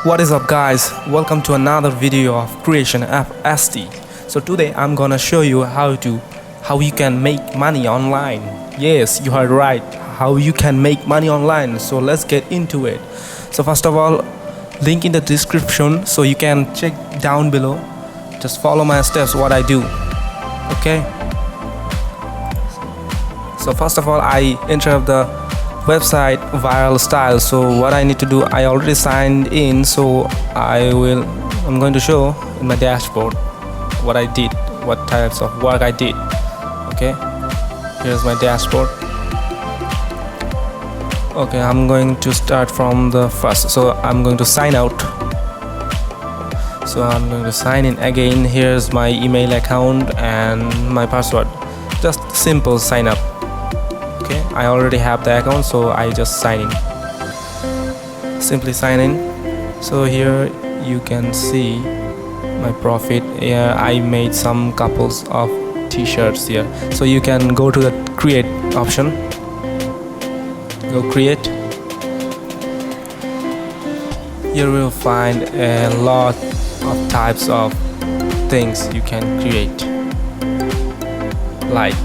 What is up guys, welcome to another video of Creation App ST. So today I'm gonna show you how you can make money online. Yes, you heard right, how you can make money online. So let's get into it. So first of all, link in the description so you can check down below. Just follow my steps what I do. Okay. So first of all, I enter the website Viral Style. So what I need to do, I already signed in, so I'm going to show in my dashboard what I did, what types of work I did. Okay, here's my dashboard. Okay, I'm going to start from the first. So I'm going to sign out. So I'm going to sign in again. Here's my email account and my password. Just simple sign up. Okay, I already have the account, so I just sign in. Simply sign in. So here you can see my profit. Yeah, I made some couples of t-shirts here. So you can go to the create option. Go create. Here we'll find a lot of types of things you can create. Like,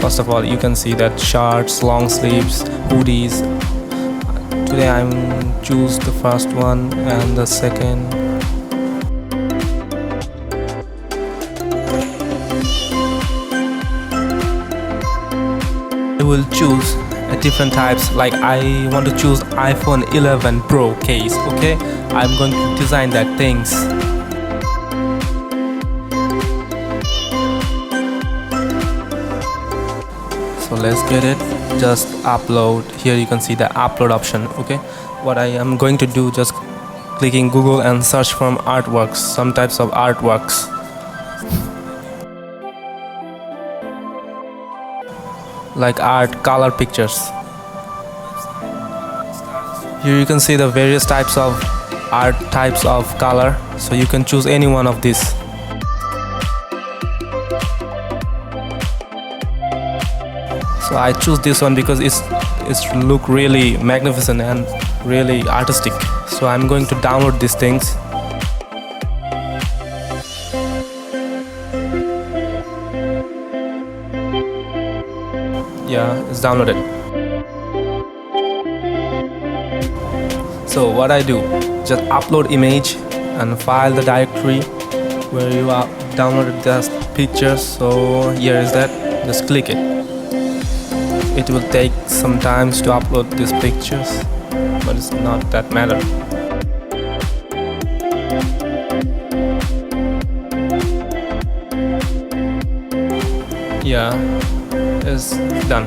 first of all, you can see that shirts, long sleeves, hoodies. Today I'm choose the first one and the second. I will choose different types. Like I want to choose iPhone 11 Pro case. Okay, I'm going to design that things. So let's get it. Just upload. Here you can see the upload option. Okay, what I am going to do, just clicking Google and search from artworks, some types of artworks. Like art, color pictures. Here you can see the various types of art, types of color. So you can choose any one of these. So I choose this one because it's look really magnificent and really artistic. So I'm going to download these things. Yeah, it's downloaded. So what I do, just upload image and file the directory where you are downloaded the pictures. So here is that. Just click it. It will take some time to upload these pictures, but it's not that matter. Yeah, it's done.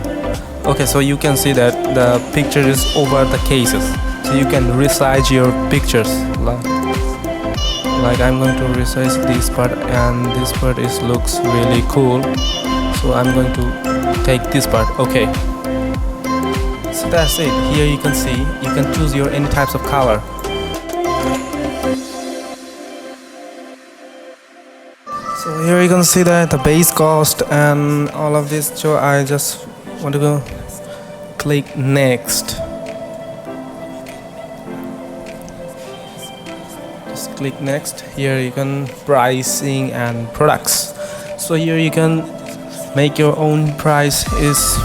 Okay, so you can see that the picture is over the cases, so you can resize your pictures. Like I'm going to resize this part, and this part looks really cool, so I'm going to take this part. Okay, so that's it. Here you can see you can choose your any types of color. So here you can see that the base cost and all of this. So I just want to go click next. Just click next. Here you can pricing and products. So here you can make your own price is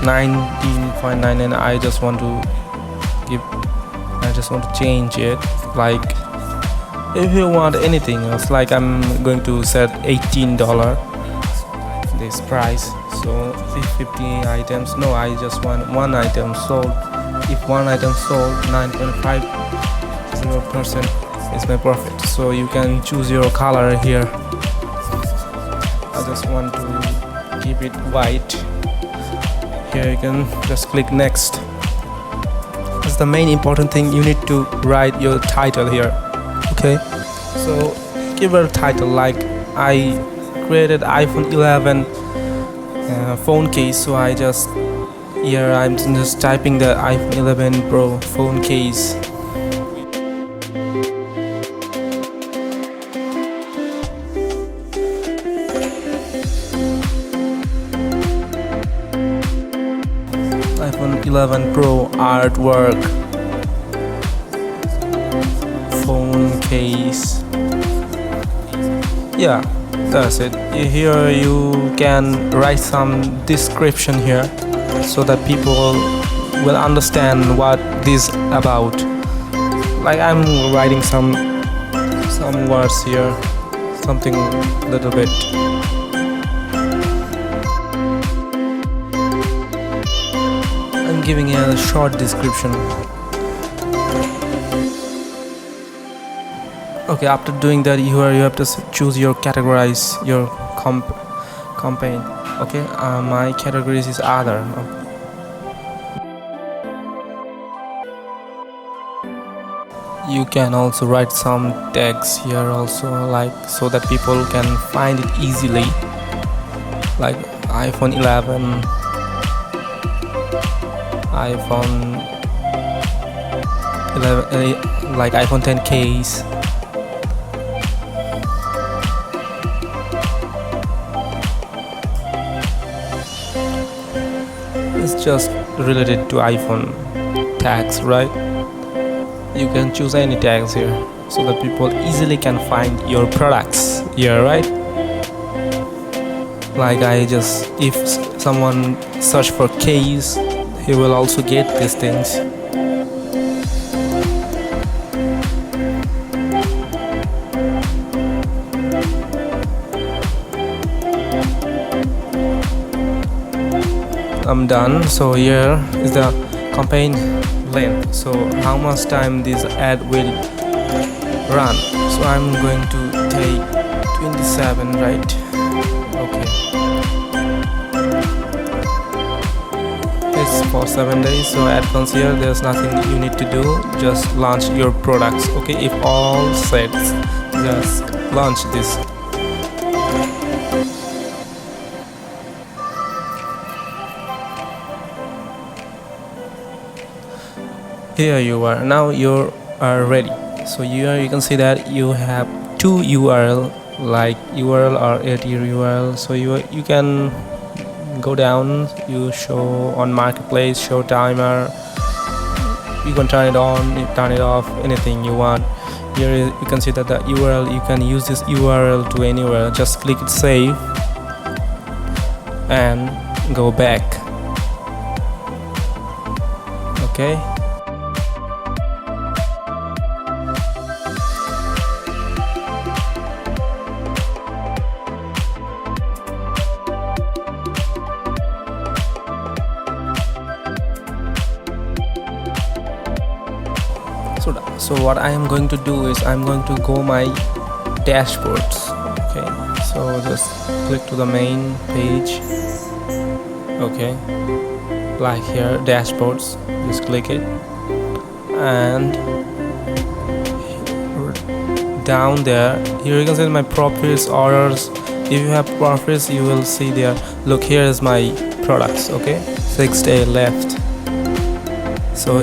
19.9, and I just want to change it. Like if you want anything else, like I'm going to set $18 this price. So if 50 items, no, I just want one item sold. If one item sold, 9.50% is my profit. So you can choose your color here. I just want to keep it white. Here you can just click next. That's the main important thing. You need to write your title here. Okay, so give a title like I created iPhone 11 phone case. So I'm just typing the iPhone 11 Pro phone case. iPhone 11 Pro artwork. case. Yeah, that's it. Here you can write some description here so that people will understand what this about. Like I'm writing some words here, something little bit. I'm giving a short description. Okay, after doing that, you have to choose your categorize your campaign. Okay, my categories is other. You can also write some tags here also, like so that people can find it easily, like iPhone 11, iPhone 11, like iPhone 10 case. It's just related to iPhone tags, right? You can choose any tags here so that people easily can find your products here, right? Like if someone search for case, he will also get these things. I'm done. So here is the campaign length, so how much time this ad will run. So I'm going to take 27, right? Okay, it's for 7 days. So ad comes here, there's nothing you need to do, just launch your products. Okay, if all set, just launch this. Here you are. Now you are ready. So here you can see that you have two URL, like URL or URL. So you can go down, you show on marketplace, show timer, you can turn it on, turn it off, anything you want. Here you can see that the URL, you can use this URL to anywhere. Just click it save and go back. Okay, so what I am going to do is I'm going to go my dashboards. Okay, so just click to the main page. Okay, like here dashboards, just click it, and down there here you can see my profits, orders. If you have profits, you will see there. Look, here is my products. Okay, 6 days left. So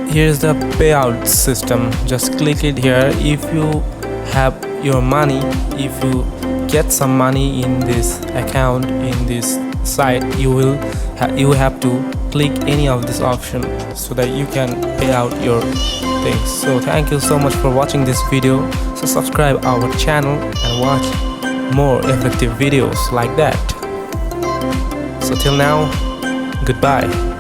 here's the payout system. Just click it here. If you have your money, if you get some money in this account, in this site, you have to click any of this option so that you can pay out your things. So thank you so much for watching this video. So subscribe our channel and watch more effective videos like that. So till now, goodbye.